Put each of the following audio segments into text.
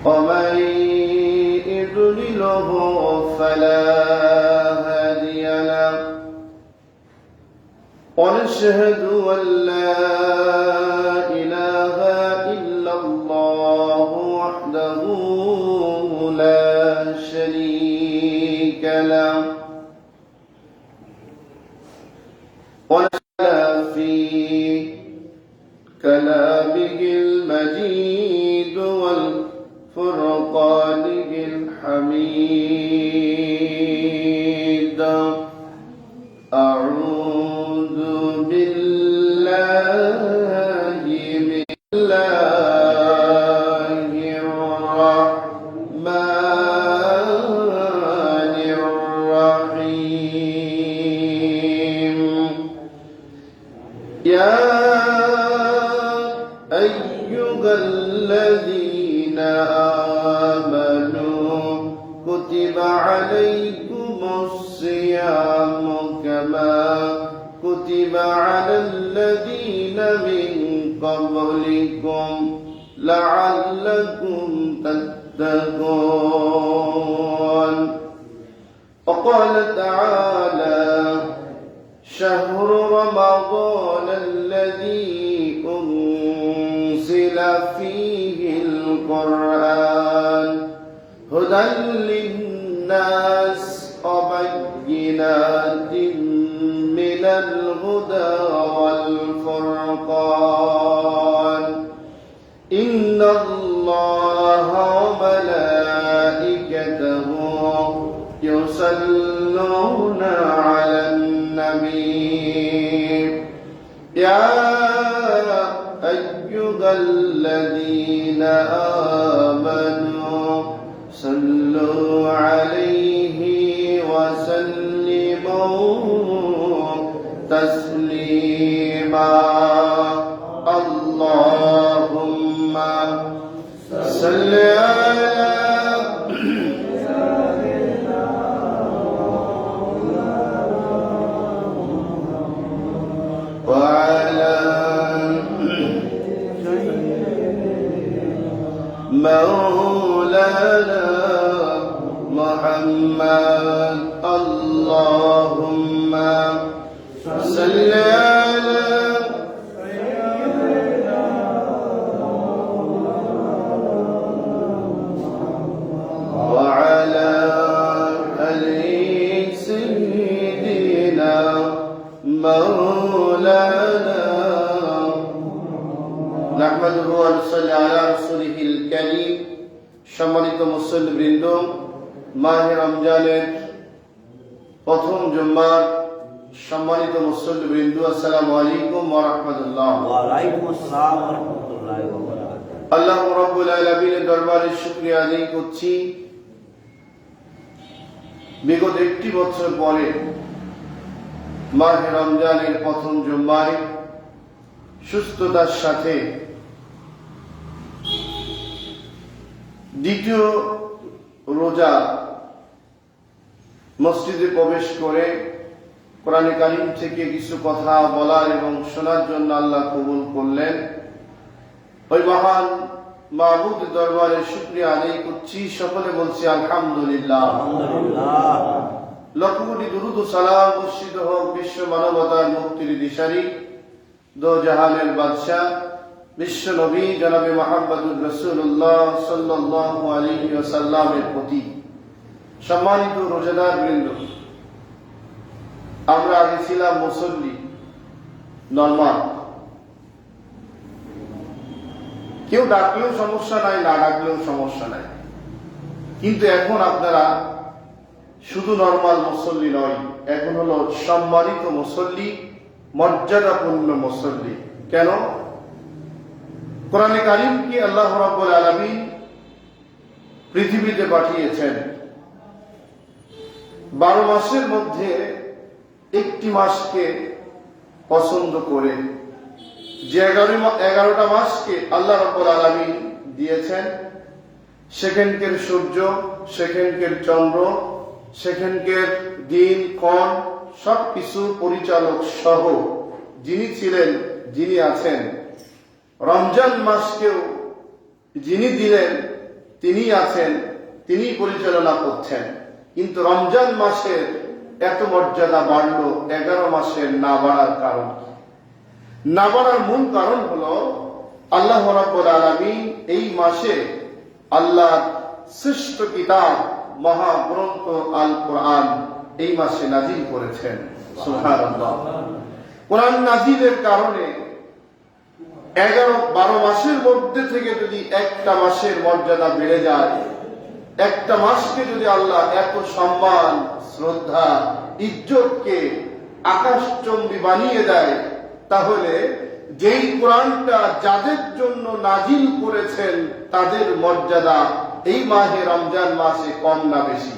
ومن يضلله فلا هادي له ونشهد أن لا إله إلا الله وحده لا شريك له ونشهد في كلامه المجيد والفرقانه الحميد. أعوذ بالله من الله الرحمن الرحيم. يا أيها الذين آمنوا كتب عليكم الصيام كما كتب على الذين من قبلكم لعلكم تتقون. وقال تعالى: شهر رمضان الذي أنزل فيه القرآن هدى للناس وبينات من الهدى والفرقان. إن الله وملائكته يصلون على النبي. يا أيها الذين آمنوا صلوا عليه وسلموا تسليما. اللهم صل على وعلى مولانا محمد. اللهم صل على وعلى آل سيدنا مولانا نحمده ونصلي على رسوله الكريم. সম্মানিত মুসল্লিবৃন্দ, মাহে রমজানের প্রথম জুম্মার সম্মানিত মুসল্লিবৃন্দ, আসসালামু আলাইকুম ওয়া রাহমাতুল্লাহ। ওয়া আলাইকুম আসসালাম ওয়া রাহমাতুল্লাহি ওয়া বারাকাতুহু। আল্লাহ রাব্বুল আলামিনের দরবারে শুকরিয়া আদায় করছি, বিগত একটি বছর পরে মাহে রমজানের প্রথম জুম্মায় সুস্থতার সাথে দ্বিতীয় রোজা মসজিদে প্রবেশ করে কোরআনে কারীম থেকে কিছু কথা বলার এবং শোনার জন্য আল্লাহ কবুল করলেন। ওই মহান মাবুদ দরবারে শুকরিয়া আদায় করছি, সকলে বলছি আলহামদুলিল্লাহ। আলহামদুলিল্লাহ। লক্ষ কোটি দুরূদ ও সালাম বর্ষিত হোক বিশ্ব মানবতার মুক্তির দিশারি, দো জাহানের বাদশাহ বিশ্ব নবী জনাবে মুহাম্মদুর রাসূলুল্লাহ সাল্লাল্লাহু আলাইহি ওয়াসাল্লামের প্রতি। সম্মানিত রোজাদার বৃন্দ, আমরা আগে ছিলাম মুসল্লি, নরমাল, কেউ ডাকলেও সমস্যা নাই, না ডাকলেও সমস্যা নাই। কিন্তু এখন আপনারা শুধু নরমাল মুসল্লি নয়, এখন হলো সম্মানিত মুসল্লি, মর্যাদাপূর্ণ মুসল্লি। কেন? কোরআনে কারীমকে আল্লাহ রাব্বুল আলামিন পৃথিবীতে পাঠিয়েছেন 12 মাসের মধ্যে একটি মাসকে পছন্দ করে, যে 11টা মাসকে আল্লাহ রাব্বুল আলামিন দিয়েছেন, সেখানকার সূর্য, সেখানকার চন্দ্র, সেখানকার দিন ক্ষণ সবকিছু পরিচালক সহ যিনি ছিলেন, যিনি আছেন, রমজান মাসকেও যিনি দিলেন, তিনি আছেন, তিনি পরিচালনা করছেন। কিন্তু রমজান মাসের এত মর্যাদা বাড়লো 11 মাসের না বাড়ার কারণ কি? না বাড়ার মূল কারণ হলো আল্লাহ রাব্বুল আলামিন এই মাসে আল্লাহর শ্রেষ্ঠ কিতাব মহাগ্রন্থ আল কোরআন এই মাসে নাজিল করেছেন। সুবহানাল্লাহ। কোরআন নাজিলের কারণে 11-12 মাসের মধ্যে থেকে যদি একটা মাসের মর্যাদা বেড়ে যায়, একটা মাসকে যদি আল্লাহ এত সম্মান, শ্রদ্ধা, ইজ্জতকে আকাশচুম্বী বানিয়ে দেয়, তাহলে যেই কোরআনটা যাদের জন্য নাজিল করেছেন তাদের মর্যাদা এই মাহে রমজান মাসে কম না বেশি?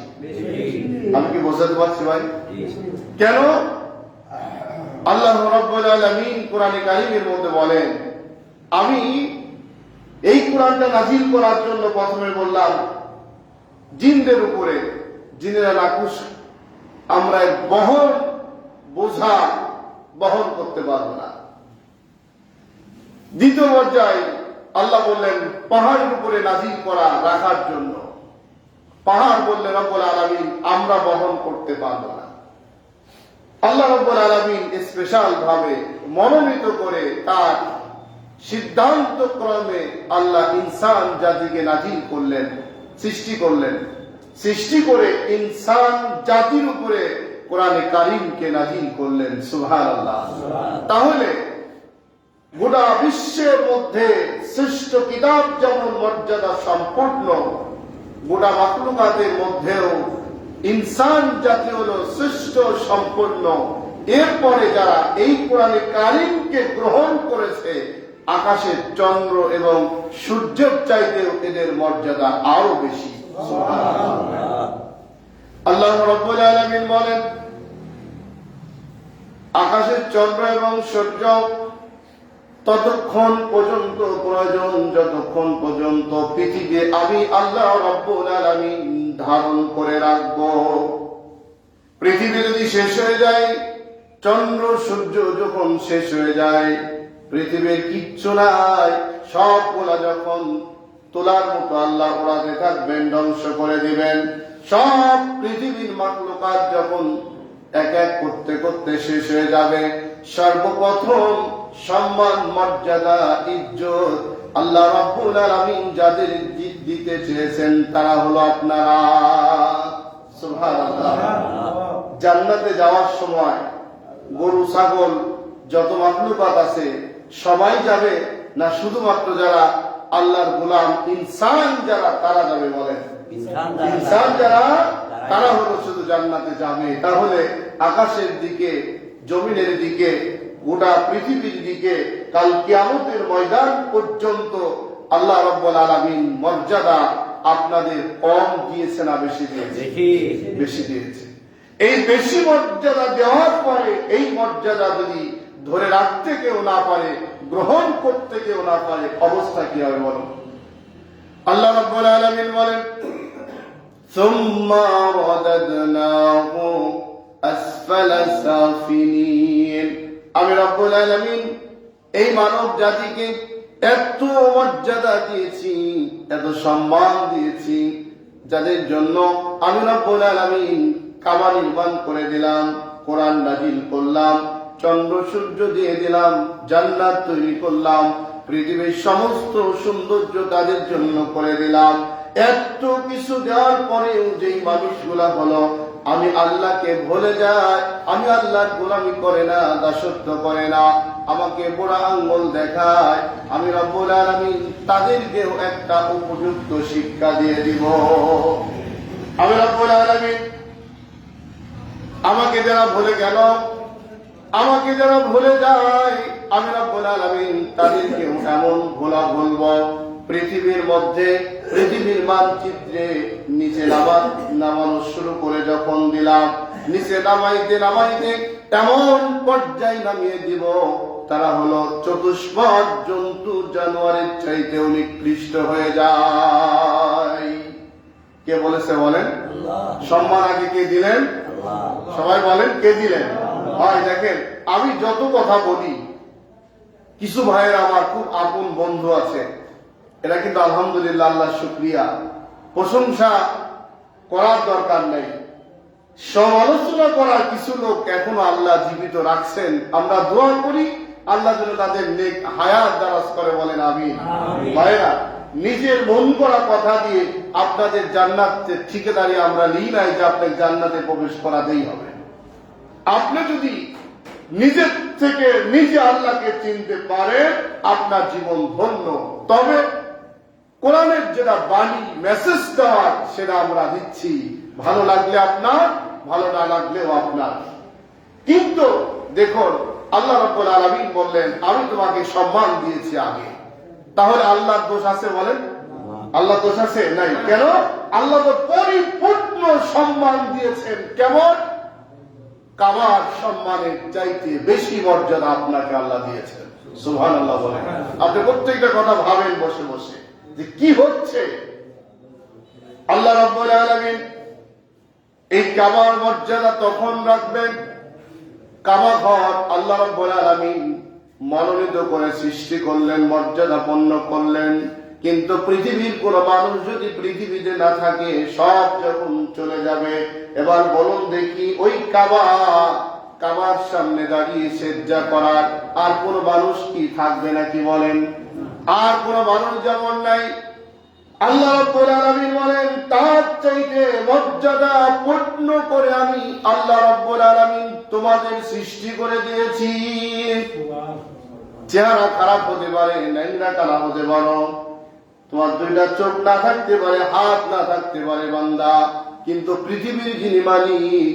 আমি কি বোঝাতে পারছি ভাই? কেন? আল্লাহ রাব্বুল আলামিন কোরআনে কারীমের মধ্যে বলেন, আমি এই কোরআনটা নাজিল করার জন্য প্রথমে বললাম জিনদের উপরে, জিনেরা নাকুশ, আমরা বোঝা বহন করতে পারবো না। দ্বিতীয় পর্যায়ে আল্লাহ বললেন পাহাড়ের উপরে নাজিল করা রাখার জন্য। পাহাড় বললেন রব্বুল আলামিন আমরা বহন করতে পারবো না। আল্লাহ রব্বুল আলামিন স্পেশাল ভাবে মনোনীত করে তার সিদ্ধান্ত ক্রমে আল্লাহ ইনসান জাতিকে নাজিল করলেন, সৃষ্টি করলেন। সৃষ্টি করে ইনসান জাতির উপরে কোরআনে কারীমকে নাজিল করলেন। সুবহানাল্লাহ। তাহলে গোটা বিশ্বের মধ্যে শ্রেষ্ঠ কিতাব যেমন মর্যাদা সম্পূর্ণ, গোটা মাখলুকাতের মধ্যেও ইনসান জাতি হলো শ্রেষ্ঠ সম্পূর্ণ। এরপরে যারা এই কোরআনে কারীমকে গ্রহণ করেছে, আকাশের চন্দ্র এবং সূর্যের চাইতেও এদের মর্যাদা আরো বেশি। আল্লাহ রাব্বুল আলামিন বলেন, আকাশের চন্দ্র এবং সূর্য ততক্ষণ পর্যন্ত প্রয়োজন যতক্ষণ পর্যন্ত পৃথিবী আমি আল্লাহ রাব্বুল আলামিন ধারণ করে রাখব। পৃথিবী যদি শেষ হয়ে যায়, চন্দ্র সূর্য যখন শেষ হয়ে যায়, পৃথিবীর কিচ্ছু নাই, সবগুলা যখন তোলার মতো আল্লাহ ওড়াতে থাকবেন, ধ্বংস করে দিবেন। সব পৃথিবীর মাখলুকাত যখন এক এক করতে করতে শেষ হয়ে যাবে, সর্বপ্রথম সম্মান, মর্যাদা, ইজ্জত আল্লাহ রাব্বুল আলামিন যাদের দিতে চেয়েছেন তারা হলো আপনারা। সুবহানাল্লাহ। জান্নাতে যাওয়ার সময় গরু, ছাগল, যত মাখলুকাত আছে সবাই যাবে না শুধুমাত্র যারা আল্লাহর গোলাম ইনসান যারা তারা যাবে? বলেন, ইনসান যারা তারা হলো শুধু জান্নাতে যাবে। তাহলে আকাশের দিকে, জমিনের দিকে, গোটা পৃথিবীর দিকে কাল কিয়ামতের ময়দান পর্যন্ত আল্লাহ রাব্বুল আলামিন মর্যাদা আপনাদের কম দিয়েছে না বেশি দিয়েছে? বেশি দিয়েছে। এই বেশি মর্যাদা দেওয়ার পরে এই মর্যাদা যদি ধরে রাখতে কেউ না পারে, গ্রহণ করতে কেউ না পারে, অবস্থা কি হবে বলো? আল্লাহ রাব্বুল আলামিন বলেন, সুম্মা রাদাদনাহু আসফালা সাফিলিন। আমি রব্বুল আলামিন এই মানব জাতিকে এত মর্যাদা দিয়েছি, এত সম্মান দিয়েছি, যাদের জন্য আমি রব্বুল আলামিন কাবা নির্মাণ করে দিলাম, কোরআন নাজিল করলাম, চন্দ্র সূর্য দিয়ে দিলাম, জান্নাত তৈরি করলাম, পৃথিবীর সমস্ত সৌন্দর্য তাদের জন্য করে দিলাম। এত কিছু দেওয়ার পরেও যেই মানুষগুলা হলো আমি আল্লাহকে ভুলে যায়, আমি আল্লাহর গোলামি করে না, দাসত্ব করে না, আমাকে বুড়া আঙ্গুল দেখায়, আমি রব্বুল আলামিন তাদেরকেও একটা উপযুক্ত শিক্ষা দিয়ে দিব। আমি রব্বুল আলামিন আমাকে যারা ভুলে গেল, আমাকে যারা ভুলে যায়, আমি রব্বুল আলামিন তাদেরকে এমন ভোলা বলবো, পৃথিবীর মধ্যে, পৃথিবীর মানচিত্রে নিচে নামানো শুরু করে যখন দিলাম, নিচে নামাইতে নামাইতে এমন পর্যায়ে নামিয়ে দিব, তারা হলো চতুষ্পদ জন্তু জানোয়ারের চাইতেও নিকৃষ্ট হয়ে যায়। কে বলেছে বলেন? সম্মান আগে কে দিলেন? সবাই বলেন, কে দিলেন? ভাই দেখেন, আমি যত কথা বলি, কিছু ভাইয়ের আমার খুব আপন বন্ধু আছে, এটা কিন্তু আলহামদুলিল্লাহ, আল্লাহ শুকরিয়া, প্রশংসা করার দরকার নেই। সমালোচনা করার কিছু লোক এখনো আল্লাহ জীবিত রাখছেন। আমরা দোয়া করি আল্লাহ যেন তাদের নেক হায়াত দারাজ করে, বলেন আমিন। ভাইরা, নিজের মন করা কথা দিয়ে আপনাদের জান্নাতের ঠিকাদারি আমরা নিই নাই যে আপনাকে জান্নাতে প্রবেশ করাতেই হবে। আপনি যদি নিজের থেকে নিজে আল্লাহকে চিনতে পারেন, আপনার জীবন ধন্য। তবে কোরআনের যেটা বাণী, মেসেজ দেওয়ার, সেটা আমরা দিচ্ছি। ভালো লাগলে আপনার, ভালো না লাগলেও আপনার। কিন্তু দেখুন, আল্লাহ রাব্বুল আলামিন বললেন আমি তোমাকে সম্মান দিয়েছি আগে। তাহলে আল্লাহর দোষ আছে? বলেন, আল্লাহ দোষ আছে? নাই। কেন? আল্লাহ তো পরিপূর্ণ সম্মান দিয়েছেন। কেমন? কাবার সম্মানের চাইতে বেশি মর্যাদা আপনাকে আল্লাহ দিয়েছেন। সুবহানাল্লাহ বলেন। আপনি প্রত্যেকটা কথা ভাবেন বসে বসে যে কি হচ্ছে। আল্লাহ রাব্বুল আলামিন এই কাবার মর্যাদা তখন রাখবেন, কাবা ঘর আল্লাহ রাব্বুল আলামিন মনোনীত করে সৃষ্টি করলেন, মর্যাদাপন্ন করলেন। কিন্তু পৃথিবীর কোন মানুষ যদি পৃথিবীতে না থাকে, সব যখন চলে যাবে, এবার বলুন দেখি, ওই কাবার সামনে দাঁড়িয়ে সেজদা করার আর কোন মানুষ কি থাকবে নাকি? বলেন, আর কোন মানুষ যেমন নাই। আল্লাহ রাব্বুল আলামিন বলেন তার চাইতে মর্যাদা পূর্ণ করে আমি আল্লাহ রাব্বুল আলামিন তোমাদের সৃষ্টি করে দিয়েছি। চেহারা খারাপ হতে পারে, ন্যাংরা কালা হতে পারো, তোমার দুইটা চোখ না থাকতে পারে, হাত না থাকতে পারে বান্দা, কিন্তু পৃথিবীর যিনি মালিক,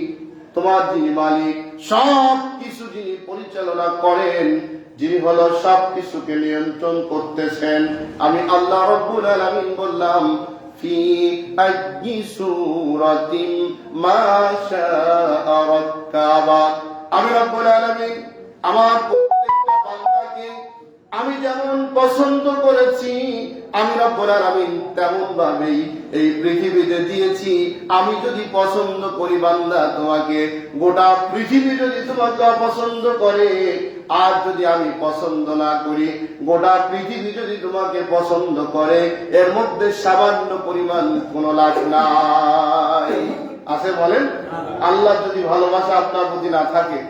তোমার যিনি মালিক, সব কিছু যিনি পরিচালনা করেন, যিনি হলো সব কিছুকে নিয়ন্ত্রণ করতেছেন, আমি আল্লাহ রাব্বুল আলামিন বললাম ফি আইয়ি সূরাতিন মা শাআ রাক্কাবা। আমি রাব্বুল আলামিন আমার প্রত্যেকটা বান্দাকে আমি যেমন পছন্দ করেছি, আমি রব্বুল আলামিন তেমন ভাবেই এই পৃথিবীতে দিয়েছি। আমি যদি পছন্দ করি বান্দা, তোমাকে গোটা পৃথিবী যদি তোমাকে অপছন্দ করে, আর যদি আমি পছন্দ না করি, গোটা পৃথিবী যদি তোমাকে পছন্দ করে, এর মধ্যে সামান্য পরিমাণ কোনো লাভ নাই। আছে? বলেন, আল্লাহ যদি ভালোবাসা আপনার প্রতি না থাকে,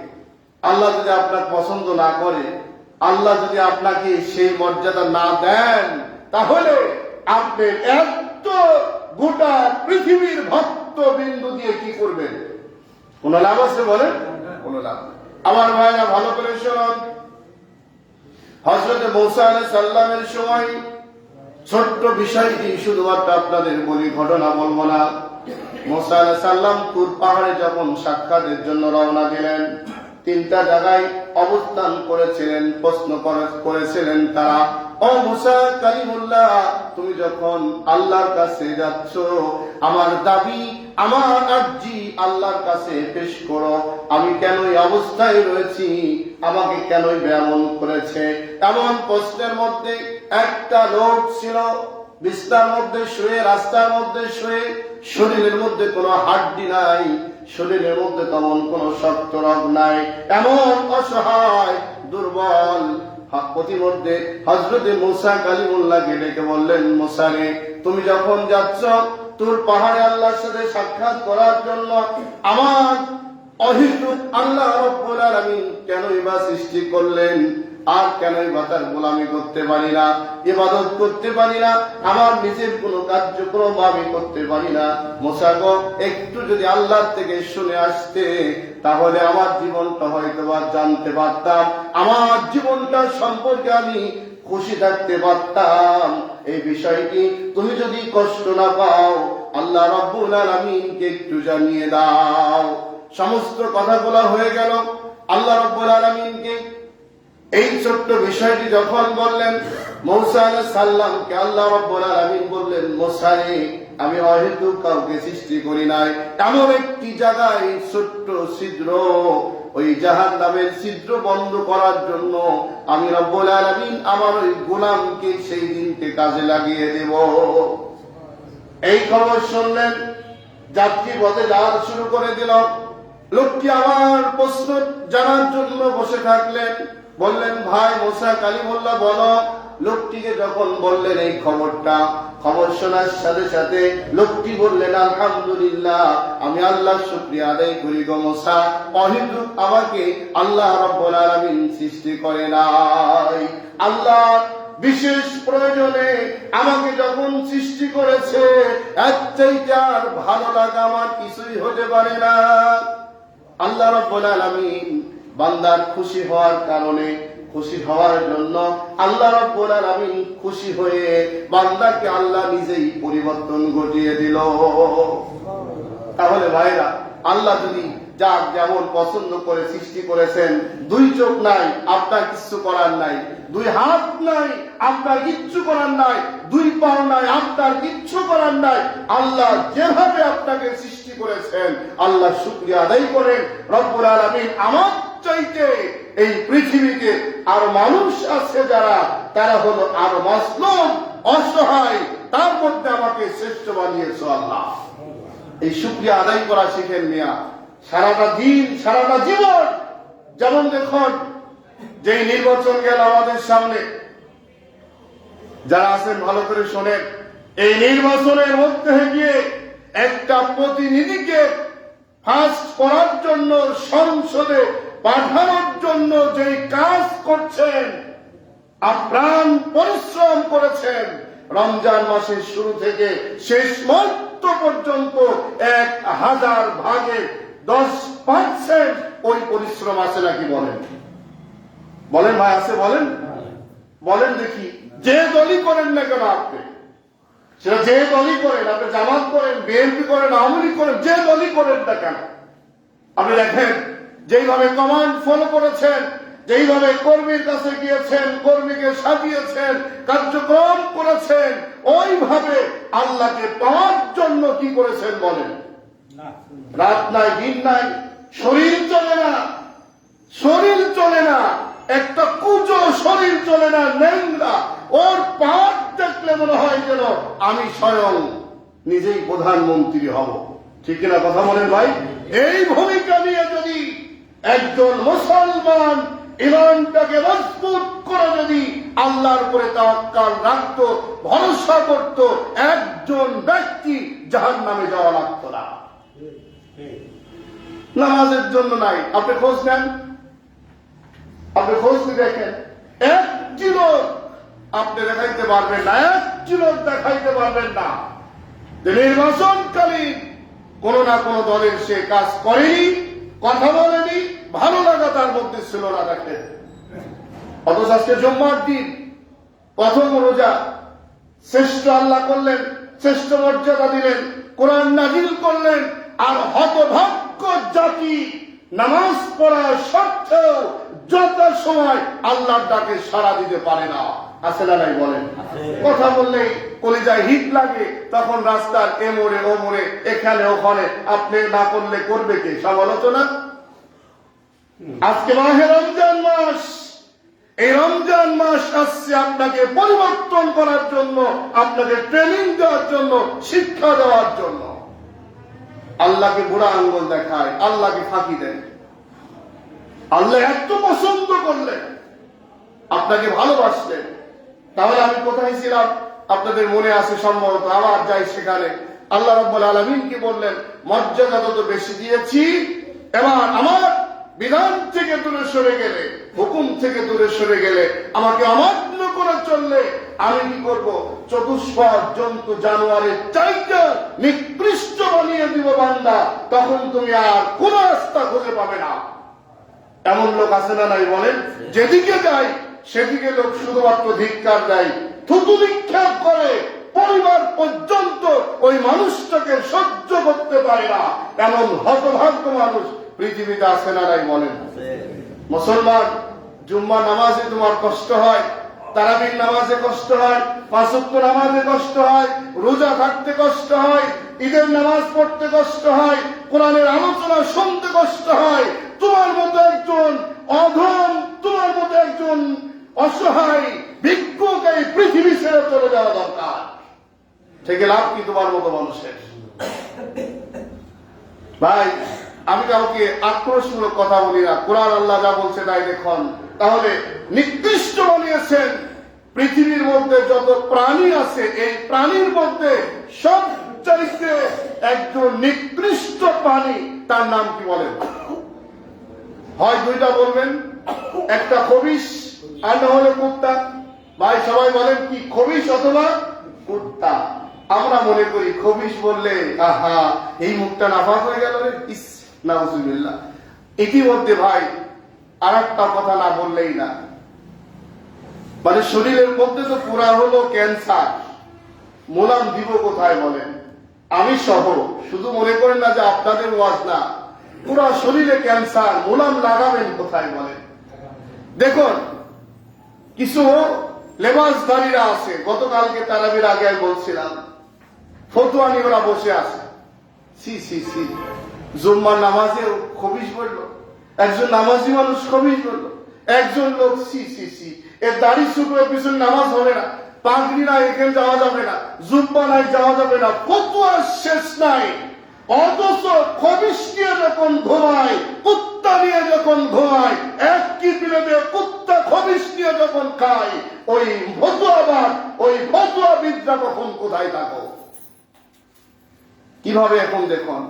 আল্লাহ যদি আপনার পছন্দ না করে, আল্লাহ যদি আপনাকে সেই মর্যাদা না দেন, তাহলে আপনি এত গোটা পৃথিবীর ভক্ত বিন্দু দিয়ে কি করবেন? কোন লাভ আছে? বলেন, কোন লাভ। আমার ভাইরা ভালো করে শুনুন, হযরত মূসা আলাইহিস সালামের সময় ছোট্ট বিষয়টি শুধুমাত্র আপনাদের বলি, ঘটনা বলবো না। মূসা আলাইহিস সালাম তুর পাহাড়ে যখন সাক্ষাতের জন্য রওনা দিলেন, তিনটা জায়গায় অবস্থান করেছিলেন। প্রশ্ন করেছিলেন তারা, ও মূসা কালিমুল্লাহ, তুমি যখন আল্লাহর কাছে যাচ্ছ, আমার দাবি, আমার আরজি আল্লাহর কাছে পেশ করো। আমি কেন এই অবস্থায় রয়েছি, আমাকে কেন এমন করেছে? এমন প্রশ্নের মধ্যে একটা লোক ছিল বিছানার মধ্যে শুয়ে, রাস্তার মধ্যে শুয়ে, শরীরের মধ্যে কোনো হাড্ডি নাই, শরীরের মধ্যে তেমন কোন শক্ত রগ নাই, এমন অসহায় দুর্বল। প্রতিমধ্যে হযরতে মূসা কালিমুল্লাহকে ডেকে বললেন, মূসা রে, তুমি যখন যাচ্ছ তুর পাহাড়ে আল্লাহর সাথে সাক্ষাৎ করার জন্য, আমার অহেতুক আল্লাহ রাব্বুল আলামিন কেনই বা সৃষ্টি করলেন? আর কেনই বা তার গোলামি করতে পারি না, ইবাদত করতে পারি না, আমার নিজের কোনো কার্যক্রম আমি করতে পারি না? মূসা গো, একটু যদি আল্লাহর থেকে শুনে আসতে, তাহলে আমার জীবনটা হয়তো বা জানতে পারতাম, আমার জীবনটা সম্পর্কে আমি খুশি থাকতে পারতাম। এই বিষয়টি তুমি যদি কষ্ট না পাও, আল্লাহ রাব্বুল আলামিনকে একটু জানিয়ে দাও। সমস্ত কথা বলা হয়ে গেল। আল্লাহ রাব্বুল আলামিনকে এই ছোট্ট বিষয়টি যখন বললেন, মূসা আলাইহিস সালামকে আল্লাহ রাব্বুল আলামিন বললেন, মূসা রে, আমি অহেতুক কাউকে সৃষ্টি করি নাই। এমন একটি জায়গায় ছোট্ট ছিদ্র, ওই জাহান্নামের ছিদ্র বন্ধ করার জন্য আমি রব্বুল আলামিন আমার ওই গোলামকে সেই দিনকে কাজে লাগিয়ে দেব। এই খবর শুনলেন, যাত্রী পথে যাওয়া শুরু করে দিল। লোকটি আমার প্রশ্ন জানার জন্য বসে থাকলেন। বললেন, ভাই মূসা কালিমুল্লাহ, বলো লোকটিকে যখন বললেন এই খবরটা, খবর শোনার সাথে সাথে লোকটি বললেন, আলহামদুলিল্লাহ, আমি আল্লাহর শুকরিয়া আদায় করি গো মুসা, অহেতুক আমাকে আল্লাহ রাব্বুল আলামিন সৃষ্টি করে নাই। আল্লাহ বিশেষ প্রয়োজনে আমাকে যখন সৃষ্টি করেছে, এর চাইতে আর ভালো লাগা আমার কিছুই হতে পারে না। আল্লাহ রাব্বুল আলামিন বান্দার খুশি হওয়ার কারণে, খুশি হওয়ার জন্য আল্লাহ রাব্বুল আলামিন খুশি হয়ে বান্দাকে আল্লাহ নিজেই পরিবর্তন ঘটিয়ে দিল। তাহলে ভাইরা, আল্লাহ যদি যার যেমন পছন্দ করে সৃষ্টি করেছেন, দুই চোখ নাই আপনার কিচ্ছু করার নাই, দুই হাত নাই আপনার কিচ্ছু করার নাই, দুই পাও নাই আপনার কিচ্ছু করার নাই, আল্লাহ যেভাবে আপনাকে সৃষ্টি করেছেন আল্লাহ শুকরিয়া আদায় করেন। রব্বুল আলামিন আমার চাইতে এই পৃথিবীতে আর মানুষ আছে যারা, তারা হলো আর মজলুম, অসহায়, তার মধ্যে আমাকে শ্রেষ্ঠ বানিয়েছ আল্লাহ। এই শুকরিয়া আদায় করা শিখেন মিয়া, সারাটা দিন সারাটা জীবন। যেমন দেখুন, যেই নির্বাচন গেল আমাদের সামনে, যারা আছেন ভালো করে শোনেন, এই নির্বাচনের মধ্যে গিয়ে একটা প্রতিনিধিকে ফার্স্ট করার জন্য, সংসদে পাঠানোর জন্য যেই কাজ করছেন, আপ্রাণ পরিশ্রম করেছেন, রমজান মাসের শুরু থেকে শেষ মুহূর্ত পর্যন্ত 1000 ভাগে 10% ওই পরিশ্রম আছে নাকি? বলেন বলেন ভাই, আছে? বলেন বলেন দেখি। যে দলই করেন না কেন আপনি, সেটা যে দলই করেন, আপনি জামাত করেন, বিএনপি করেন, আওয়ামী লীগ করেন, যে দলই করেন না কেন, আপনি দেখেন যেইভাবে কমান্ড ফলো করেছেন, যেইভাবে কর্মীর কাছে গিয়েছেন, কর্মীকে সাজিয়েছেন, কার্যক্রম করেছেন, ওইভাবে আল্লাহকে পাওয়ার জন্য কি করেছেন বলেন? রাত নাই, দিন নাই, শরীর চলে না, শরীর চলে না, একটা কুচো শরীর চলে না, নেংরা, ওর পাওয়ার দেখলে মনে হয় যেন আমি স্বয়ং নিজেই প্রধানমন্ত্রী হব। ঠিক না কথা বলেন ভাই? এই ভূমিকা নিয়ে যদি একজন মুসলমান ইমানটাকে মজবুত করে যদি আল্লাহর উপরে তাওয়াক্কুল রাখতো, ভরসা করত, একজন ব্যক্তি জাহান্নামে যাওয়া লাগতো না। নামাজের জন্য নাই, আপনি খোঁজ নেন, আপনি খোঁজ নিয়ে দেখেন, একটি লোক আপনি দেখাইতে পারবেন না, একটি লোক দেখাইতে পারবেন না যে নির্বাচনকালীন কোন না কোন দলের সে কাজ করেনি, কথা বলেনি, ভালো লাগা তার মধ্যে ছিল না। দেখেন, অথচ আজকে জুম্মার দিন, প্রথম রোজা, শ্রেষ্ঠ আল্লাহ করলেন, শ্রেষ্ঠ মর্যাদা দিলেন, কোরআন নাযিল করলেন, আর হতভাগ্য জাতি নামাজ পড়ার সত্ত্বেও যত সময় আল্লাহর ডাকে সাড়া দিতে পারে না। আছে না নাই? বলেন। কথা বললেই কলিজায় হিট লাগে, তখন রাস্তার এ মোড়ে ও মোড়ে, এখানে ওখানে, আপনি না করলে করবে কে? সমালোচনা। আজকে মাহে রমজান মাস, এই রমজান মাস আসছে আপনাকে পরিবর্তন করার জন্য, আপনাকে ট্রেনিং দেওয়ার জন্য, শিক্ষা দেওয়ার জন্য। আল্লাহকে বুড়া আঙ্গুল দেখায়, আল্লাহকে ফাঁকি দেয়। আল্লাহ এত পছন্দ করলেন, আপনাকে ভালোবাসলেন। তাহলে আমি কোথায় ছিলাম আপনাদের মনে আছে সম্ভবত, আবার যাই সেখানে। আল্লাহ রাব্বুল আলামিন কি বললেন? মর্যাদা তত বেশি দিয়েছি, এবার আমার বিধান থেকে দূরে সরে গেলে, হুকুম থেকে দূরে সরে গেলে, আমাকে অমান্য করে চললে আমি কি করব? চতুষ্পদ জন্তু জানোয়ারের চাইতে নিকৃষ্ট বানিয়ে দিব বান্দা, তখন তুমি আর কোন রাস্তা খুঁজে পাবে না। এমন লোক আছে না নাই? বলেন। যেদিকে যায় সেদিকে লোক শুধুমাত্র ধিক্কার দেয়, থুতু নিক্ষেপ করে, পরিবার পর্যন্ত ওই মানুষটাকে সহ্য করতে পারে না। এমন হতভাগ্য মানুষ পৃথিবীতে আছে না নাই? বলেন। মুসলমান, জুম্মা নামাজে তোমার কষ্ট হয়, তারাবির নামাজে কষ্ট হয়, 5 ওয়াক্ত নামাজে কষ্ট হয়, রোজা থাকতে কষ্ট হয়, ঈদের নামাজ পড়তে কষ্ট হয়, কোরআনের আলোচনা শুনতে কষ্ট হয়। তোমার মতো একজন অধম, তোমার মতো একজন অসহায় ভিক্ষুক এই পৃথিবী ছেড়ে চলে যাওয়া দরকার। থেকে লাভ কি তোমার মতো মানুষের? ভাই, আমি কাউকে আক্রোশমূলক কথা বলি না, কোরআন আল্লাহ যা বলছে তাই দেখুন। তাহলে নিকৃষ্ট বানিয়েছেন পৃথিবীর মধ্যে যত প্রাণী আছে এই প্রাণীর মধ্যে সবচাইতে একজন নিকৃষ্ট প্রাণী, তার নাম কি বলেন? হয় দুইটা বলবেন, একটা খবিশ আর না হলে কুত্তা। ভাই সবাই বলেন কি, খবিশ অথবা কুত্তা? আমরা মনে করি খবিশ বললে আহা এই মুখটা নাফাক হয়ে গেল রে, ইস নাউজুবিল্লাহ। ইতিমধ্যে ভাই আর একটা কথা না বললেই না, মানে শরীরের মধ্যে তো পুরা হলো ক্যান্সার, মোলাম দিব কোথায় বলেন? আমি সহ, শুধু মনে করেন না যে আপনাদের ওয়াজ না, পুরা শরীরে ক্যান্সার, মোলাম লাগাবেন কোথায় বলেন? দেখুন কিছু লেবাসধারীরা আছে, গতকালকে তারাবির আগে আমি বলছিলাম, ফতুয়া নিয়ে ওরা বসে আছে। সি সি সি, জুম্মার নামাজে খবিশ বললো, একজন নামাজি মানুষ খবিশ বললো, একজন লোক সি সি সি, এর দাড়ি শুকনো পিছনে নামাজ হবে না, পাগড়ি নাই এখানে যাওয়া যাবে না, জুব্বা নাই যাওয়া যাবে না, ফতুয়ার শেষ নাই। অথচ খবিশ নিয়ে যখন ঘুমায়, কুত্তা নিয়ে যখন ঘুমায়, এক কি প্লেটে কুত্তা খবিশ নিয়ে যখন খায়, ওই ফতুয়াবাদ, ওই ফতুয়াবিদরা কখন কোথায় থাকো? কিভাবে এখন দেখুন,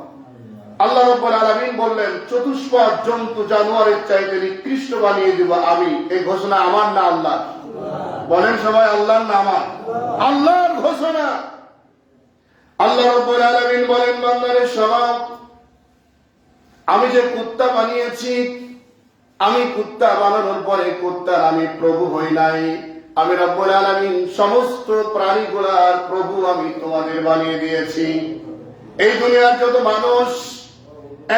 আল্লাহ রাব্বুল আলামিন বললেন চতুষ্পদ জন্তু জানোয়ারের চাইতে নিকৃষ্ট বানিয়ে দিব আমি। এই ঘোষণা আমার না আল্লাহ? বলেন সবাই আল্লাহর না আমার? আল্লাহর ঘোষণা। আল্লাহ রাব্বুল আলামিন বলেন বান্দারে শোনো, আমি যে কুত্তা বানিয়েছি, আমি কুত্তা বানানোর পরে কুত্তার আমি প্রভু হই নাই। আমি রব্বুল আলামিন সমস্ত প্রাণীগুলার প্রভু আমি তোমাদের বানিয়ে দিয়েছি। এই দুনিয়ার যত মানুষ,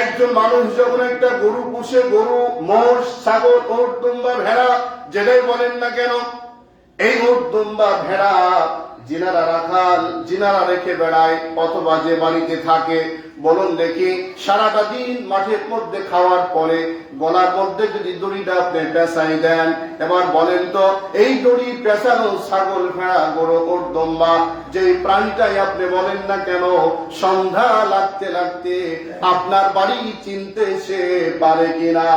একজন মানুষ যখন একটা গরু পুষে, গরু, মোষ, ছাগল, ওট, দুম্বা, ভেড়া যেটাই বলেন না কেন, এই ওট, দুম্বা, ভেড়া যিনারা রাখাল, যিনারা রেখে বেড়ায় অথবা যে বাড়িতে থাকে, বলুন দেখি সারাটা দিন মাঠের মধ্যে খাওয়ার পরে গলার মধ্যে যদি দড়িটা আপনি পেঁচাই দেন, এবার বলেন তো এই দড়ি পেঁচানো ছাগল, ভেড়া, গরু, ওট, দুম্বা যে প্রাণীটাই আপনি বলেন না কেন, সন্ধ্যা লাগতে লাগতে আপনার বাড়ি চিনতে সে পারে কিনা?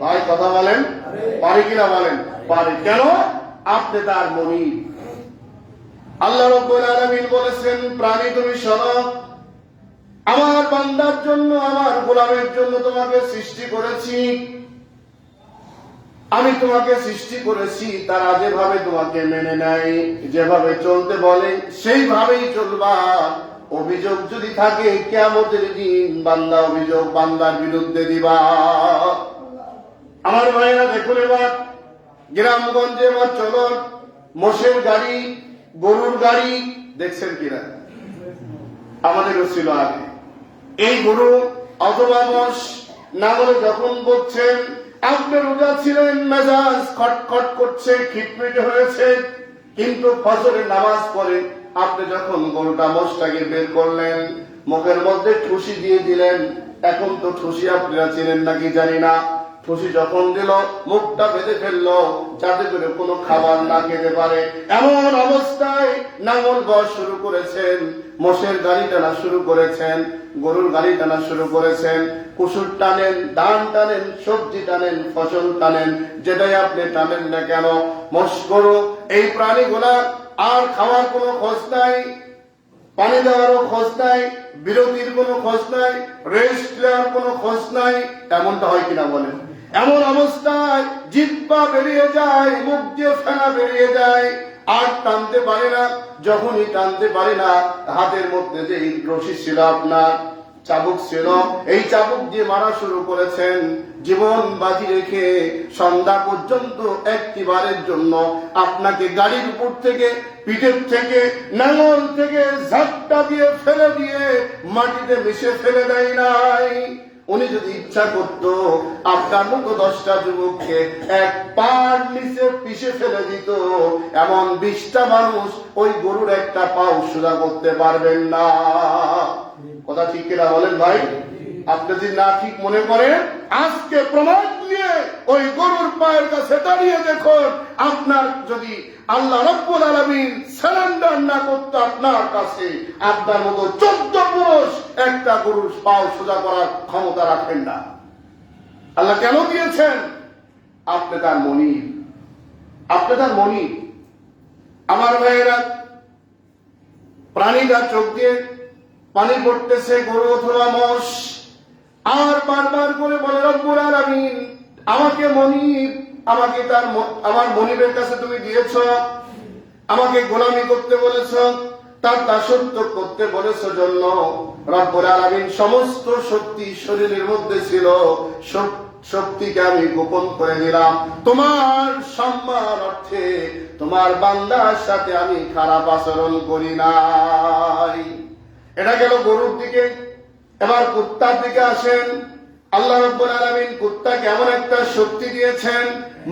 ভাই কথা বলেন, পারে কিনা বলেন? পারে। কেন? আপনি তার মনিব। আল্লাহ রাব্বুল আলামিন বলেছেন প্রাণী তুমি শোনো, আমার বান্দার জন্য, আমার গোলামের জন্য তোমাকে সৃষ্টি করেছি। আমি তোমাকে সৃষ্টি করেছি, তারা যেভাবে তোমাকে মেনে নেয়, যেভাবে চলতে বলে সেইভাবেই চলবা। অভিযোগ যদি থাকে কিয়ামতের দিন বান্দা অভিযোগ বান্দার বিরুদ্ধে দিবা। আমার ভাইরা দেখুন, এবার গ্রামগঞ্জে বা চলন, মোষের গাড়ি, গরুর গাড়ি দেখছেন কিনা? আমাদেরও ছিল আগে। এই গরু অথবা মোষ নাঙলে যখন বলছেন, আপনি রোজা ছিলেন, মেজাজ খটখট করছে, খিটমিটে হয়েছে, কিন্তু ফজরের নামাজ পড়ে আপনি যখন গরুটা, মোষটাকে বের করলেন, মুখের মধ্যে ঠুসি দিয়ে দিলেন। এখন তো ঠুসি আপনারা চেনেন নাকি জানি না। ঠুসি যখন দিল, মুখটা বেঁধে ফেললো যাতে করে কোনো খাবার না খেতে পারে। এমন অবস্থায় নাঙল বস শুরু করেছেন, মোষের গাড়ি টানা শুরু করেছেন, গরুর গাড়ি টানা শুরু করেছেন। কুসুর টানেন, ধান টানেন, সবজি টানেন, ফসল টানেন, যেটাই আপনি টানেন না কেন, মোষ, গরু, এই প্রাণীগুলা আর খাওয়ার কোনো খোঁজ নাই, পানি দেওয়ারও খোঁজ নাই, বিরতির কোনো খোঁজ নাই, রেস্ট নেওয়ার কোনো খোঁজ নাই। এমনটা হয় কিনা বলেন? এমন অবস্থায় জিহ্বা বেরিয়ে যায়, মুখ দিয়ে ফেনা বেরিয়ে যায়, আর টানতে পারে না। যখনই টানতে পারে না, হাতের মধ্যে যে রশি ছিল, আপনার চাবুক ছিল, এই চাবুক দিয়ে মারা শুরু করেছেন। জীবন বাজি রেখে সন্ধ্যা পর্যন্ত একটিবারের জন্য আপনাকে গাড়ির উপর থেকে, পিঠের থেকে, নাঙল থেকে ঝাপটা দিয়ে ফেলে দিয়ে মাটিতে মিশে ফেলে দেয় নাই। উনি যদি ইচ্ছা করত আপনার মতো 10টা যুবককে এক পার নিচে পিষে ফেলে দিত। এমন 20টা মানুষ ওই গরুর একটা পাও সোজা করতে পারবেন না। কথা ঠিক কিনা বলেন ভাই? আপনি যদি না ঠিক মনে করেন, আজকে প্রমাণ নিয়ে ওই গরুর পায়ের কাছে দাঁড়িয়ে দেখুন, আপনার যদি আল্লাহ রাব্বুল আলামিন সারেন্ডার না করতে আপনার কাছে, আপনার মতো 14 পুরুষ একটা গরুর পাও সোজা করার ক্ষমতা রাখেন না। আল্লাহ কেন দিয়েছেন? আপনি তার মনিব, আপনি তার মনি। আমার ভাইয়েরা, প্রাণীরা চোখ দিয়ে পানি পড়তেছে, গরু অথবা মোষ, আর বারবার করে বলে রব্বুল আলামিন আমাকে মনিব, আমাকে আমার মনিবের কাছে তুমি দিয়েছ, আমাকে গোলামি করতে বলেছ, তার দাসত্ব করতে বলেছ জন্য রব্বুল আলামিন সমস্ত শক্তি শরীরের মধ্যে ছিল, শক্তিকে আমি গোপন করে দিলাম তোমার সম্মান অর্থে। তোমার বান্দার সাথে আমি খারাপ আচরণ করি নাই। এটা গেল গরুর দিকে। এবার কুত্তার দিকে আসেন। আল্লাহ রাব্বুল আলামিন কুত্তাকে এমন একটা শক্তি দিয়েছেন,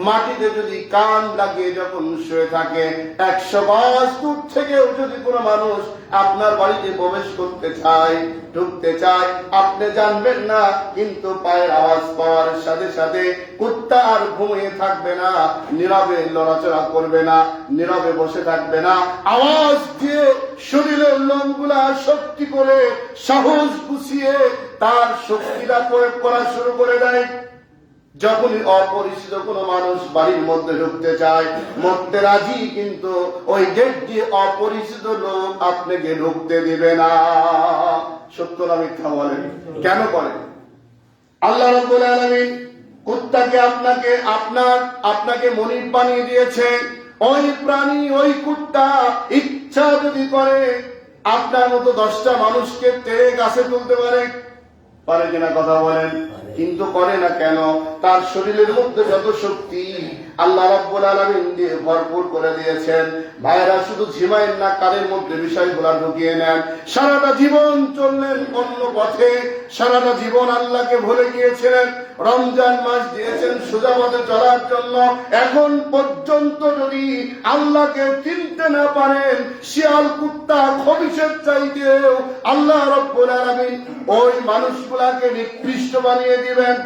মাটিতে যদি কান লাগিয়ে যখন শুয়ে থাকে 100 গজ দূর থেকেও যদি কোনো মানুষ আপনার বাড়িতে প্রবেশ করতে চায়, ঢুকতে চায়, আপনি জানবেন না, কিন্তু পায়ের আওয়াজ পাওয়ার সাথে সাথে কুত্তা আর ঘুমিয়ে থাকবে না, নীরবে লড়াচড়া করবে না, নীরবে বসে থাকবে না, আওয়াজ দিয়ে শরীরের লোমগুলা শক্তি করে সাহস গুছিয়ে তার শক্তিটা প্রয়োগ করা শুরু করে দেয়। যখনই অপরিচিত কোনো মানুষ বাড়ির মধ্যে ঢুকতে চায়, মরতে রাজি, কিন্তু ওই গেট দিয়ে অপরিচিত লোক আপনাকে ঢুকতে দিবে না। সত্য না মিথ্যা বলেন? কেন করেন? আল্লাহ রাব্বুল আলামিন কুত্তাকে আপনাকে মনিব বানিয়ে দিয়েছে। ওই প্রাণী, ওই কুত্তা ইচ্ছা যদি করে আপনার মতো 10টা মানুষকে টেনে গাছে তুলতে পারে কিনা কথা বলেন? কিন্তু করে না কেন? তার শরীরের মধ্যে যত শক্তি আল্লাহ রাব্বুল আলামিন দিয়ে ভরপুর করে দিয়েছেন। ভাইরা শুধু ঝিমায়েন না, কানের মধ্যে বিষয়গুলো ঢুকিয়ে নেন। সারাটা জীবন চললেন অন্য পথে, সারাটা জীবন আল্লাহকে ভুলে গিয়েছিলেন। রমজান মাস দিয়েছেন সোজা পথে চলার জন্য, এখন পর্যন্ত যদি আল্লাহকে চিনতে না পারেন, শিয়াল কুত্তা খবিশের চাইতেও আল্লাহ রাব্বুল আলামিন ওই মানুষগুলাকে নিকৃষ্ট বানিয়ে দিবেন।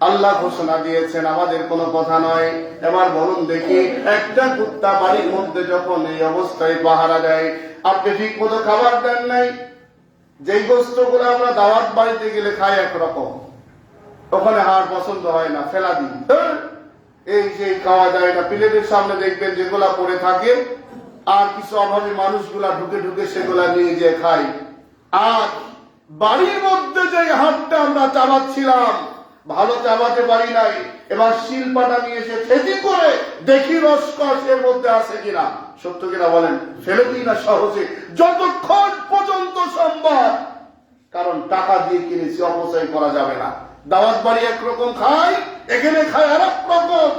আল্লাহ ঘোষণা দিয়েছেন, আমাদের কোনো কথা নয়। এবার বলুন দেখি, একটা কুত্তা বাড়ির মধ্যে যখন এই অবস্থায় পাহারা দেয়, আপনি ঠিক মতো খাবার দেন নাই, যেই গোস্তগুলো আমরা দাওয়াত বাড়িতে গেলে খাই একরকম, ওখানে হাড় পছন্দ হয় না, ফেলা দিই, এই যে খাওয়া যায় না, প্লেটের সামনে দেখবেন যেগুলা পড়ে থাকে, আর কিছু অভাবী মানুষগুলা ঢুকে ঢুকে সেগুলা নিয়ে যে খাই। আর বাড়ির মধ্যে যে হাড়টা আমরা চাবাচ্ছিলাম, ভালো চাবাতে পারি নাই, এবার শিলপাটা নিয়ে এসে থেতি করে দেখি রসকস এর মধ্যে আছে কিনা। সত্য কিনা বলেন? ফেলে দিই না সহজে, যতক্ষণ পর্যন্ত সম্ভব, কারণ টাকা দিয়ে কিনেছি, অপচয় করা যাবে না। দাওয়াত বাড়ি একরকম খাই, এখানে খাই আর এক রকম।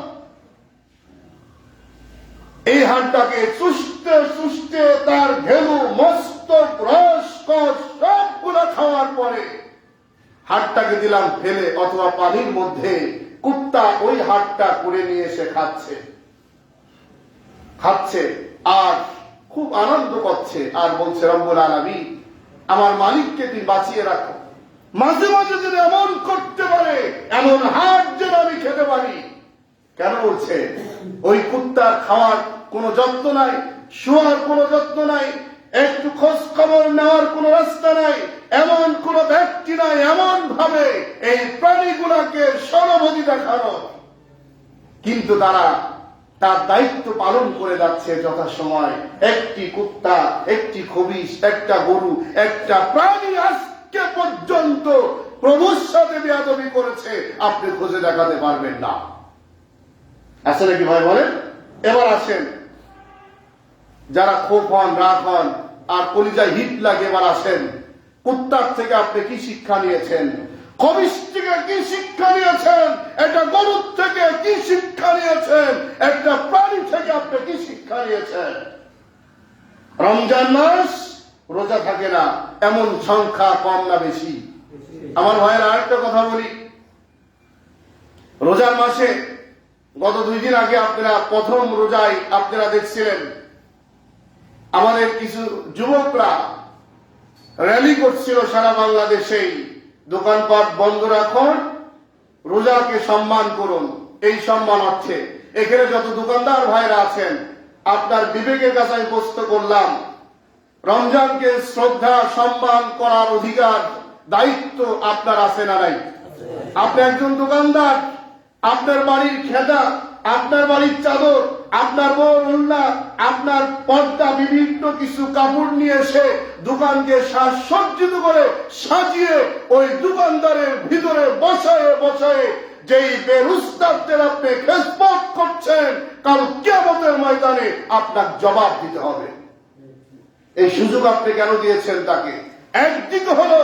এই হাড়টাকে চুষতে চুষতে তার ঘেলু, মস্তক, রস কস সবগুলো খাওয়ার পরে হাড়টাকে দিলাম ফেলে অথবা পানির মধ্যে। কুত্তা ওই হাড়টা করে নিয়ে এসে খাচ্ছে আর খুব আনন্দ করছে, আর বলছে রব্বুল আলামিন আমার মালিককে তুই বাঁচিয়ে রাখো, মাঝে মাঝে যদি এমন করতে পারে, এমন হাড় যেন আমি খেতে পারি। কেন বলছে? ওই কুত্তার খাওয়ার কোনো যত্ন নাই, শোয়ার কোনো যত্ন নাই, একটু খোঁজ খবর নেওয়ার কোনো রাস্তা নাই, এমন কোন ব্যক্তি নাই এমন ভাবে এই প্রাণীগুলাকে সহানুভূতি দেখানো, কিন্তু তারা তার দায়িত্ব পালন করে যাচ্ছে যথাসময়। একটি কুত্তা, একটি খবিশ, একটা গরু, একটা প্রাণী আজকে পর্যন্ত প্রভুর সাথে বেয়াদবি করেছে আপনি খুঁজে দেখাতে পারবেন না। আছে নাকি ভাই বলেন? এবার আসেন, যারা ক্ষোভ হন, রাগ হন, আর কলিজায় হিট লাগে, এবার আসেন, কুত্তার থেকে আপনি কি শিক্ষা নিয়েছেন? খবিশ থেকে কি শিক্ষা নিয়েছেন? একটা গরুর থেকে কি শিক্ষা নিয়েছেন? একটা প্রাণী থেকে আপনি কি শিক্ষা নিয়েছেন? রমজান মাস রোজা থাকে না, এমন সংখ্যা কম না বেশি? আমার ভাইয়ের আরেকটা কথা বলি, রোজার মাসে গত 2 দিন আগে আপনারা প্রথম রোজায় আপনারা দেখছিলেন আমাদের কিছু যুবকরা র্যালি করছিল সারা বাংলাদেশেই, দোকানপাট বন্ধ রাখুন, রোজাকে সম্মান করুন। এই সম্মান অর্থে এখানে যত দোকানদার ভাইরা আছেন, আপনার বিবেকের কাছে আমি প্রশ্ন করলাম, রমজানকে শ্রদ্ধা সম্মান করার অধিকার, দায়িত্ব আপনার আছে না নাই? আপনি একজন দোকানদার, আপনার বাড়ির খেদা আপনার বাড়ির চাদর, আপনার বউর ওড়না, আপনার পর্দা, বিভিন্ন কিছু কাপড় নিয়ে এসে দোকানকে সাজসজ্জিত করে সাজিয়ে ওই দোকানদারের ভিতরে বসায়ে বসায়ে যেই বেরুস্তারদের আপনি খেদমত করছেন, কাল কিয়ামতের ময়দানে আপনার জবাব দিতে হবে। এই সুযোগ আপনি কেন দিয়েছেন তাকে? একদিকে হলো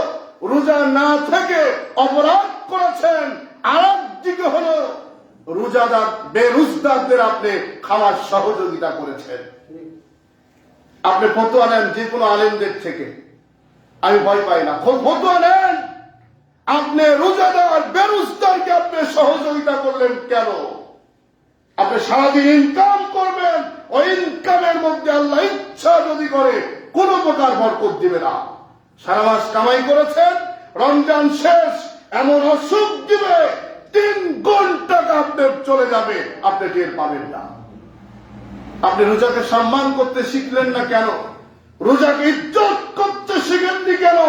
রোজা না থেকে অপরাধ করেছেন, আর একদিকে হলো রোজাদার বেরোজগারদের আপনি খাওয়ার সহযোগিতা করেছেন। আপনি ফতোয়া নেন যে কোনো আলেমদের থেকে, আমি ভয় পাই না, ফতোয়া নেন। আপনি রোজাদার বেরোজগারকে আপনি সহযোগিতা করলেন কেন? আপনি সারাদিন ইনকাম করবেন, ওই ইনকামের মধ্যে আল্লাহ ইচ্ছা যদি করে কোনো প্রকার বরকত দিবে না। সারা মাস কামাই করেছেন, রমজান শেষ এমন অসুখ দিবে 3 ঘন্টা আপনার চলে যাবে, আপনি টের পাবেন না। আপনি রোজাকে সম্মান করতে শিখলেন না কেন? রোজাকে ইজ্জত করতে শিখেননি কেন?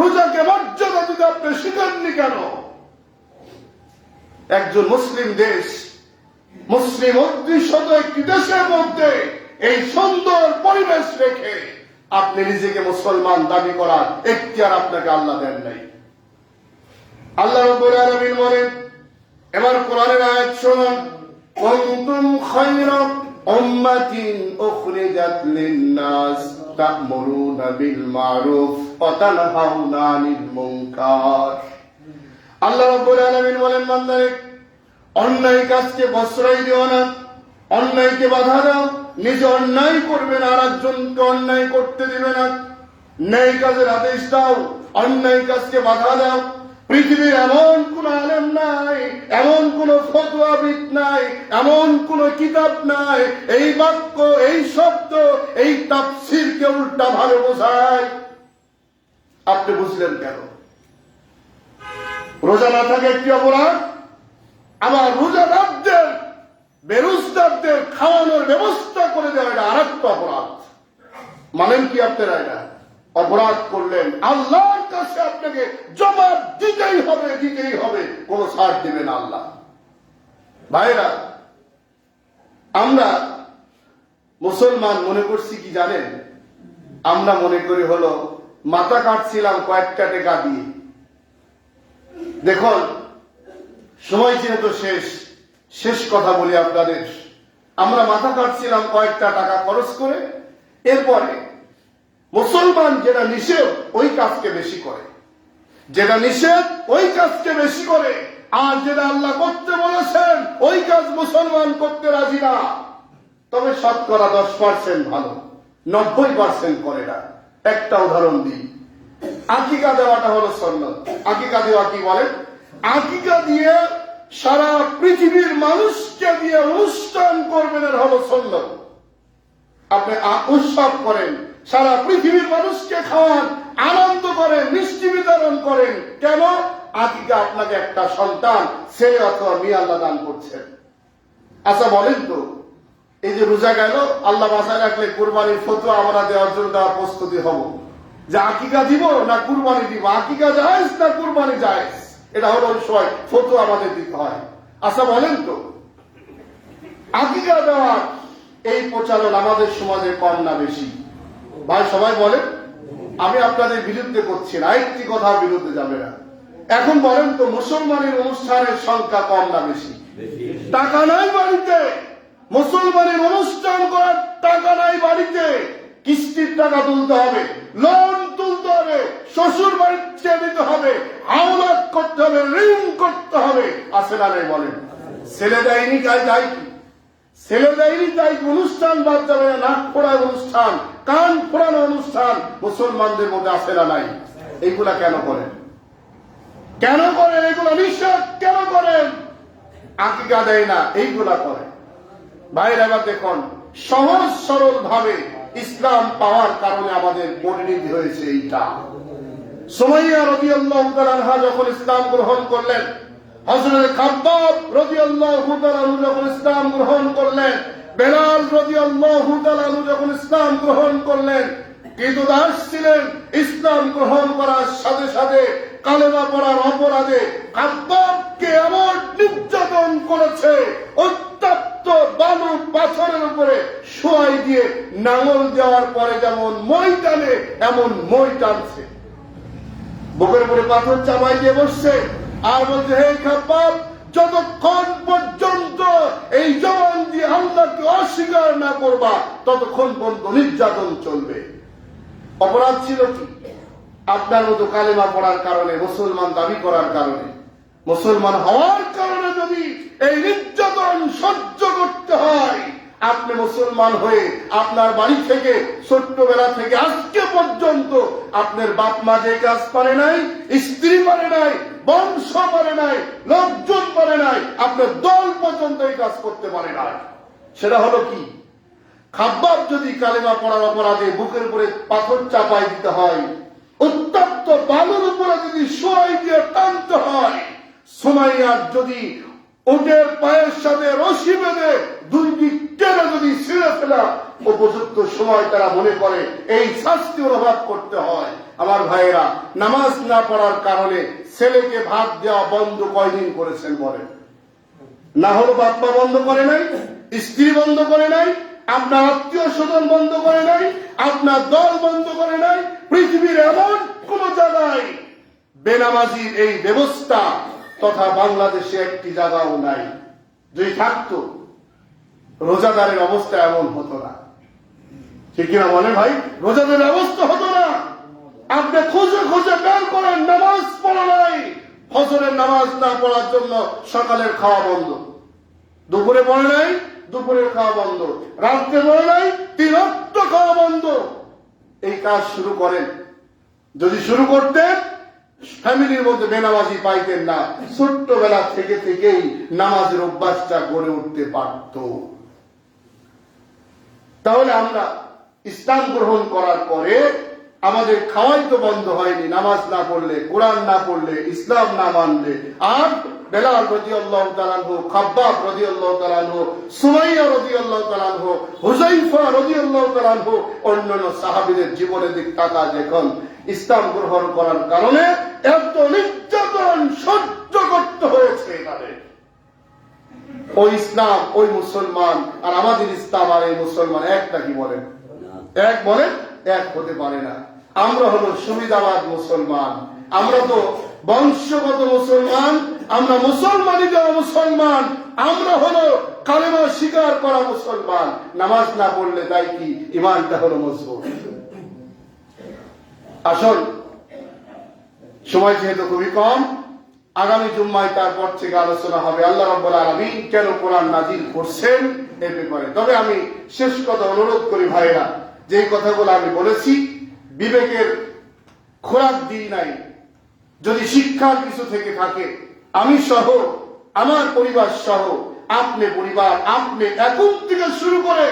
রোজাকে মর্যাদা দিতে আপনি শিখেননি কেন? একজন মুসলিম দেশ, মুসলিম অধ্যুষিত একটি দেশের মধ্যে এই সুন্দর পরিবেশ রেখে আপনি নিজেকে মুসলমান দাবি করার এখতিয়ার আপনাকে আল্লাহ দেন নাই। আল্লাহ রাব্বুল আলামিন বলেন, এবার কোরআনের আয়াত শুনুন, কুনতুম খায়রা উম্মাতিন উখরিজাত লিন-নাস তা'মুরুনা বিল মা'রুফ ওয়া তানহাউনা আনিল মুনকার। আল্লাহ রাব্বুল আলামিন বলেন, বান্দারে অন্যায় কাজকে প্রশ্রয় দিও না, অন্যায়কে বাধা দাও, নিজে অন্যায় করবে না, আর একজনকে অন্যায় করতে দিবে না। ন্যায় কাজের আদেশ দাও, অন্যায় কাজকে বাধা দাও। পৃথিবীর এমন কোন আলেম নাই, এমন কোন ফতোয়াবিদ নাই, এমন কোন কিতাব নাই এই বাক্য, এই শব্দ, এই তাফসীরকে উল্টা ভাবে বোঝায়। আপনি বুঝলেন কেন? রোজা না থাকে একটি অপরাধ, আমার রোজাদারদের বেরোজগারদের খাওয়ানোর ব্যবস্থা করে দেওয়া এটা আর একটা অপরাধ। মানেন কি আপনারা? এটা অপরাধ করলেন, আল্লাহর কাছে আপনাকে জবাব দিতেই হবে, দিতেই হবে, কোন ছাড় দিবে না আল্লাহ। ভাইরা, আমরা মুসলমান মনে করছি কি জানেন? আমরা মনে করি হলো মাথা কাটছিলাম কয়েকটা টাকা দিয়ে। দেখুন, সময় যেহেতু শেষ কথা বলি আপনাদের, আমরা মাথা কাটছিলাম কয়েকটা টাকা খরচ করে। এরপরে মুসলমান যেটা নিষেধ ওই কাজকে বেশি করে, যেটা নিষেধ ওই কাজকে বেশি করে, আর যেটা আল্লাহ করতে বলেছেন ওই কাজ মুসলমান করতে রাজি না। তবে শতকরা 10% ভালো, 90% করে না। একটা উদাহরণ দিই, আকিকা দেওয়াটা হলো সুন্নাত। আকিকা দেওয়া কি বলেন? আকিকা দিয়ে সারা পৃথিবীর মানুষকে দিয়ে অনুষ্ঠান করবেন, এর হলো সুন্নাত। আপনি উৎসব করেন, সারা পৃথিবীর মানুষকে খাওয়ান, আনন্দ করেন, মিষ্টি বিতরণ করেন। কেন? আকিকা আপনাকে একটা সন্তান, ছেলে অথবা মেয়ে আল্লাহ দান করছেন। আচ্ছা বলেন তো, এই যে রোজা গেল, আল্লাহ বাঁচায় রাখলে কুরবানির ফতোয়া আমরা দেওয়ার জন্য দেওয়ার প্রস্তুতি হব যে আকিকা দিব না কুরবানি দিব, আকিকা জায়েজ না কুরবানি জায়েজ, এটা হলো ওই সময় ফতোয়া আমাদের দিতে হয়। আচ্ছা বলেন তো, আকিকা দেওয়ার এই প্রচলন আমাদের সমাজে কম না বেশি? ভাই সবাই বলেন, আমি আপনাদের বিরুদ্ধে করছি না, একটি কথা বিরুদ্ধে যাবে না। এখন বলেন তো, মুসলমানের অনুষ্ঠানের সংখ্যা কম না বেশি? টাকা নাই বাড়িতে, মুসলমানের অনুষ্ঠান করার টাকা নাই বাড়িতে, কিস্তির টাকা তুলতে হবে, লোন তুলতে হবে, শ্বশুর বাড়িতে দিতে হবে, হাওলাত করতে হবে, ঋণ করতে হবে। আছে না নাই বলেন? ছেলে দেয়নি কাজ যায় কি? ছেলে দেয়নি তাই অনুষ্ঠান বাদ যাবে না। নাক ফোড়ার অনুষ্ঠান, কান ফোড়ানো অনুষ্ঠান মুসলমানদের মধ্যে আছে না নাই? এইগুলা কেন করেন? কেন করেন এগুলা? নিষেধ কেন করেন? আকিকা দেয় না, এইগুলা করে। ভাইরা এবার দেখুন, সহজ সরল ভাবে ইসলাম পাওয়ার কারণে আমাদের পরিণতি হয়েছে এইটা। সুমাইয়া রাদিয়াল্লাহু তাআলা আনহা যখন ইসলাম গ্রহণ করলেন, হযরত খাব্বাব রাদিয়াল্লাহু তাআলা যখন ইসলাম গ্রহণ করলেন, বেলাল রাদিয়াল্লাহু তাআলা যখন ইসলাম গ্রহণ করলেন, কিন্তু দাস ছিলেন, ইসলাম গ্রহণ করার সাথে সাথে কালেমা পড়ার অপরাধে খাব্বাবকে এমন নির্যাতন করেছে, উত্তপ্ত বালু পাথরের উপরে শোয়াই দিয়ে নাঙল দেওয়ার পরে যেমন মই টানে এমন মই টানছে, বুকের উপরে পাথর চাপাই দিয়ে বসছে আর বলছে, হে খাব্বাব, যতক্ষণ পর্যন্ত এই জবান দিয়ে আল্লাহকে অস্বীকার না করবা ততক্ষণ পর্যন্ত নির্যাতন চলবে। অপরাধ ছিল কি? আপনার মতো কালেমা পড়ার কারণে, মুসলমান দাবি করার কারণে, মুসলমান হওয়ার কারণে যদি এই নির্যাতন সহ্য করতে হয়, আপনি মুসলমান হয়ে আপনার বাড়ি থেকে ছোট্টবেলা থেকে আজকে পর্যন্ত আপনার বাপ মা যে কাজ পারে নাই, স্ত্রী পারে নাই, বংশ পারে নাই, লোকজন পারে নাই, আপনার দল পর্যন্ত এই কাজ করতে পারে নাই। সেটা হলো কি? খাব্বাব যদি কালেমা পড়ার অপরাধে বুকের উপরে পাথর চাপাই দিতে হয়, উত্তপ্ত বালুর উপরে যদি শোয়াই দিয়ে টানতে হয়, সুমাইয়ার যদি উটের পায়ের সাথে রশি বেঁধে দুই দিক টেনে যদি ছিঁড়ে ফেলা উপযুক্ত সময় তারা মনে করে এই শাস্তি অনুভব করতে হয়। আমার ভাইয়েরা, নামাজ না পড়ার কারণে ছেলেকে ভাত দেওয়া বন্ধ কয়দিন করেছেন বলেন? না হলো বাপ্পা বন্ধ করে নাই, স্ত্রী বন্ধ করে নাই, আপনার আত্মীয় স্বজন বন্ধ করে নাই, আপনার দল বন্ধ করে নাই। পৃথিবীর এমন কোন জায়গায় বেনামাজির এই ব্যবস্থা তথা বাংলাদেশে একটি জায়গাও নাই। যদি থাকতো রোজাদারের অবস্থা এমন হতো না, ঠিক কিনা বলেন ভাই? রোজাদারের অবস্থা হতো না। আপনি খুঁজে খুঁজে বের করেন, নামাজ পড়া নাই, ফজরের নামাজ না পড়ার জন্য সকালের খাওয়া বন্ধ, দুপুরে পড়ে নাই, দুপুরের খাওয়া বন্ধ, রাত্রে পড়ে নাই, 3 ওয়াক্ত খাওয়া বন্ধ। এই কাজ শুরু করেন। যদি শুরু করতেন, ফ্যামিলির মধ্যে বেনামাজি পাইতেন না, ছোট্টবেলা থেকে থেকেই নামাজের অভ্যাসটা গড়ে উঠতে পারত। তাহলে আমরা ইসলাম গ্রহণ করার পরে আমাদের খাওয়াই তো বন্ধ হয়নি, নামাজ না পড়লে, কোরআন না পড়লে, ইসলাম না মানলে। আর বেলাল রাদিয়াল্লাহু তাআলা আনহু, খাব্বাব রাদিয়াল্লাহু তাআলা আনহু, সুমাইয়া রাদিয়াল্লাহু তাআলা আনহু, হুযায়ফা রাদিয়াল্লাহু তাআলা আনহু, অন্যান্য সাহাবীদের জীবনের দিক তাকা যখন ইসলাম গ্রহণ করার কারণে এত নির্যাতন সহ্য করতে হয়েছে তাদের। ওই ইসলাম, ওই মুসলমান আর আমাদের ইসলাম আর এই মুসলমান একটা কি বলেন? এক বলেন? এক হতে পারে না। আমরা হলো সুবিধাবাদ মুসলমান, আমরা তো বংশগত মুসলমান, আমরা মুসলমানই দেওয়া মুসলমান, আমরা হলো কালেমা স্বীকার করা মুসলমান। নামাজ না পড়লে তাই কি ইমানটা হলো মজবুত। আসল সময় যেহেতু খুবই কম, আগামী জুম্মায় তারপর থেকে আলোচনা হবে আল্লাহ রাব্বুল আলামিন কেন কোরআন নাযিল করছেন এর ব্যাপারে। তবে আমি শেষ কথা অনুরোধ করি ভাইরা, যে কথাগুলো আমি বলেছি বিবেকের খোরাক দিই নাই, যদি শিক্ষার কিছু থেকে থাকে, আমি সহ আমার পরিবার সহ আপনি পরিবার, আপনি এখন থেকে শুরু করে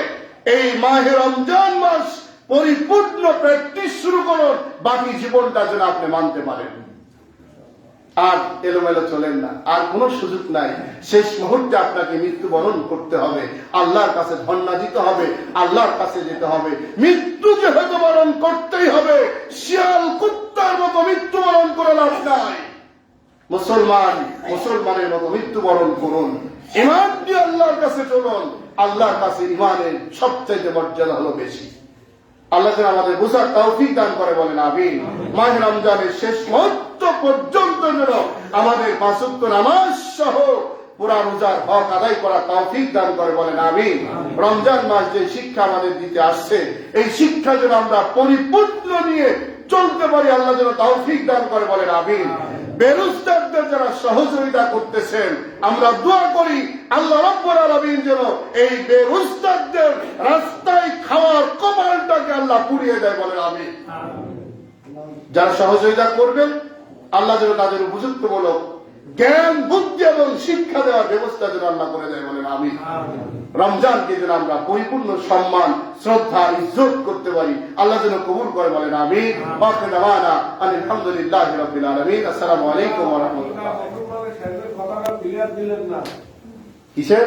এই মাহে রমজান মাস পরিপূর্ণ প্র্যাকটিস শুরু করুন, বাকি জীবনটা যেন আপনি মানতে পারেন। আর এলোমেলো চলেন না, আর কোনো সুযোগ নাই। শেষ মুহূর্তে আপনাকে মৃত্যুবরণ করতে হবে, আল্লাহর কাছে ধন্না দিতে হবে, আল্লাহর কাছে যেতে হবে। মৃত্যুকে হয়তো বরণ করতেই হবে, শিয়াল কুত্তার মতো মৃত্যুবরণ করে লাভ নাই। মুসলমান মুসলমানের মতো মৃত্যুবরণ করুন, ইমান দিয়ে আল্লাহর কাছে চলুন। আল্লাহর কাছে ইমানের সবচাইতে মর্যাদা হলো বেশি। আল্লাহ যেন আমাদের বুঝার তৌফিক দান করে, বলেন আমিন। মাহে রমজানের শেষ মুহূর্ত পর্যন্ত যেন আমাদের 5 ওয়াক্ত নামাজ সহ পুরা রোজার হক আদায় করা তৌফিক দান করে, বলেন আমিন। রমজান মাস যে শিক্ষা আমাদের দিতে আসছে, এই শিক্ষা যেন আমরা পরিপূর্ণ নিয়ে চলতে পারি, আল্লাহ যেন তৌফিক দান করে, বলেন আমিন। বেরোজগারদের যারা সহযোগিতা করতেছেন, আমরা দোয়া করি আল্লাহ রাব্বুল আলামিন যেন এই বেরোজগারদের রাস্তায় খাওয়ার কপালটাকে আল্লাহ পুড়িয়ে দেয়, বলেন আমিন। যারা সহযোগিতা করবেন আল্লাহ যেন তাদের উপযুক্ত মূলক জ্ঞান, বুদ্ধি এবং শিক্ষা দেওয়ার ব্যবস্থা যেন আল্লাহ করে দেয়, বলেন আমিন। রমজানকে যেন আমরা পরিপূর্ণ সম্মান, শ্রদ্ধা, ইজ্জত করতে পারি, আল্লাহ যেন কবুল করে, বলেন আমিন। বাকি দাওয়ানা আলহামদুলিল্লাহি রাব্বিল আলামিন। আসসালামু আলাইকুম ওয়া রাহমাতুল্লাহ। কিসের?